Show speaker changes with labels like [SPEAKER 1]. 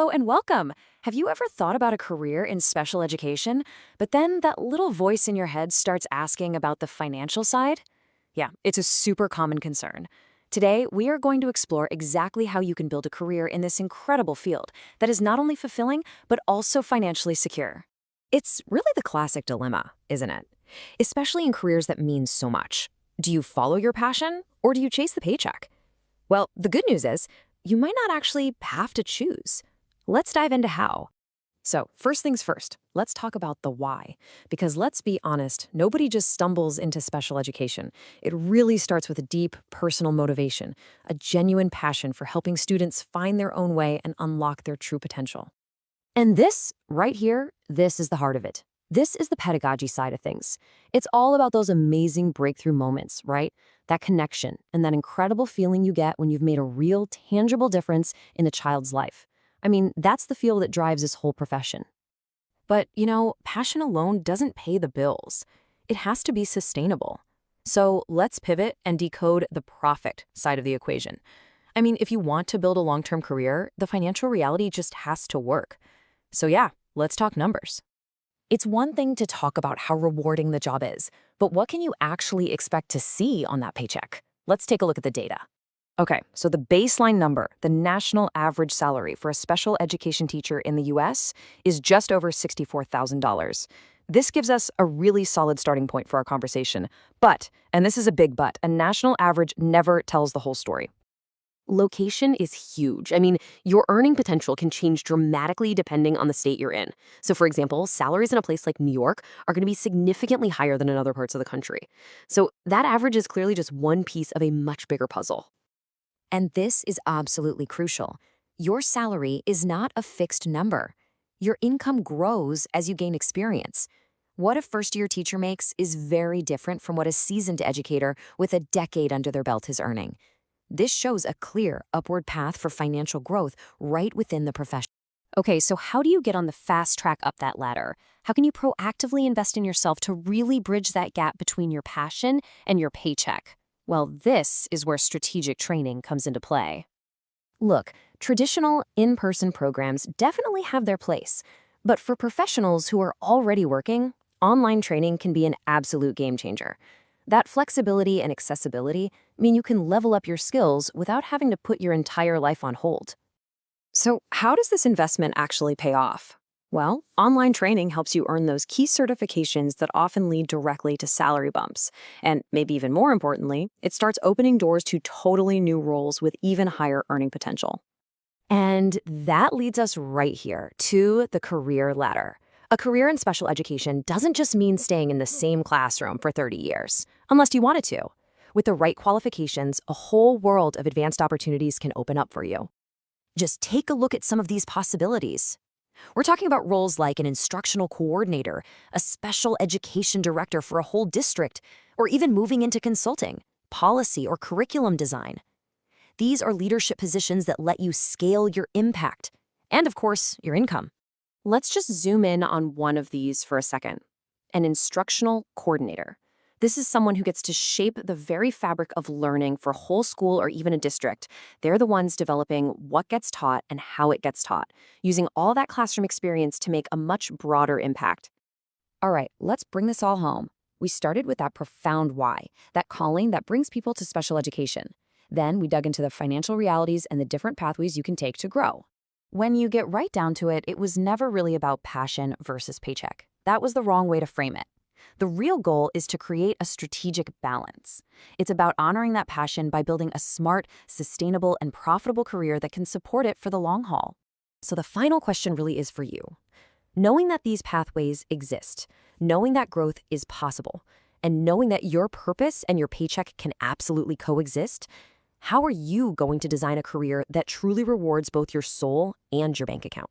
[SPEAKER 1] Hello and welcome. Have you ever thought about a career in special education, but then that little voice in your head starts asking about the financial side? Yeah, it's a super common concern. Today, we are going to explore exactly how you can build a career in this incredible field that is not only fulfilling, but also financially secure. It's really the classic dilemma, isn't it? Especially in careers that mean so much. Do you follow your passion, or do you chase the paycheck? Well, the good news is, you might not actually have to choose. Let's dive into how. So, first things first, let's talk about the why. Because let's be honest, nobody just stumbles into special education. It really starts with a deep personal motivation, a genuine passion for helping students find their own way and unlock their true potential. And this, right here, this is the heart of it. This is the pedagogy side of things. It's all about those amazing breakthrough moments, right? That connection and that incredible feeling you get when you've made a real, tangible difference in a child's life. I mean, that's the fuel that drives this whole profession. But, passion alone doesn't pay the bills. It has to be sustainable. So let's pivot and decode the profit side of the equation. I mean, if you want to build a long-term career, the financial reality just has to work. So yeah, let's talk numbers. It's one thing to talk about how rewarding the job is, but what can you actually expect to see on that paycheck? Let's take a look at the data. Okay, so the baseline number, the national average salary for a special education teacher in the US is just over $64,000. This gives us a really solid starting point for our conversation. But, and this is a big but, a national average never tells the whole story. Location is huge. I mean, your earning potential can change dramatically depending on the state you're in. So for example, salaries in a place like New York are going to be significantly higher than in other parts of the country. So that average is clearly just one piece of a much bigger puzzle. And this is absolutely crucial. Your salary is not a fixed number. Your income grows as you gain experience. What a first-year teacher makes is very different from what a seasoned educator with a decade under their belt is earning. This shows a clear upward path for financial growth right within the profession. Okay, so how do you get on the fast track up that ladder? How can you proactively invest in yourself to really bridge that gap between your passion and your paycheck? Well, this is where strategic training comes into play. Look, traditional in-person programs definitely have their place, but for professionals who are already working, online training can be an absolute game changer. That flexibility and accessibility mean you can level up your skills without having to put your entire life on hold. So, how does this investment actually pay off? Well, online training helps you earn those key certifications that often lead directly to salary bumps. And maybe even more importantly, it starts opening doors to totally new roles with even higher earning potential. And that leads us right here to the career ladder. A career in special education doesn't just mean staying in the same classroom for 30 years, unless you wanted to. With the right qualifications, a whole world of advanced opportunities can open up for you. Just take a look at some of these possibilities. We're talking about roles like an instructional coordinator, a special education director for a whole district, or even moving into consulting, policy, or curriculum design. These are leadership positions that let you scale your impact and, of course, your income. Let's just zoom in on one of these for a second. An instructional coordinator. This is someone who gets to shape the very fabric of learning for a whole school or even a district. They're the ones developing what gets taught and how it gets taught, using all that classroom experience to make a much broader impact. All right, let's bring this all home. We started with that profound why, that calling that brings people to special education. Then we dug into the financial realities and the different pathways you can take to grow. When you get right down to it, it was never really about passion versus paycheck. That was the wrong way to frame it. The real goal is to create a strategic balance. It's about honoring that passion by building a smart, sustainable, and profitable career that can support it for the long haul. So the final question really is for you. Knowing that these pathways exist, knowing that growth is possible, and knowing that your purpose and your paycheck can absolutely coexist, how are you going to design a career that truly rewards both your soul and your bank account?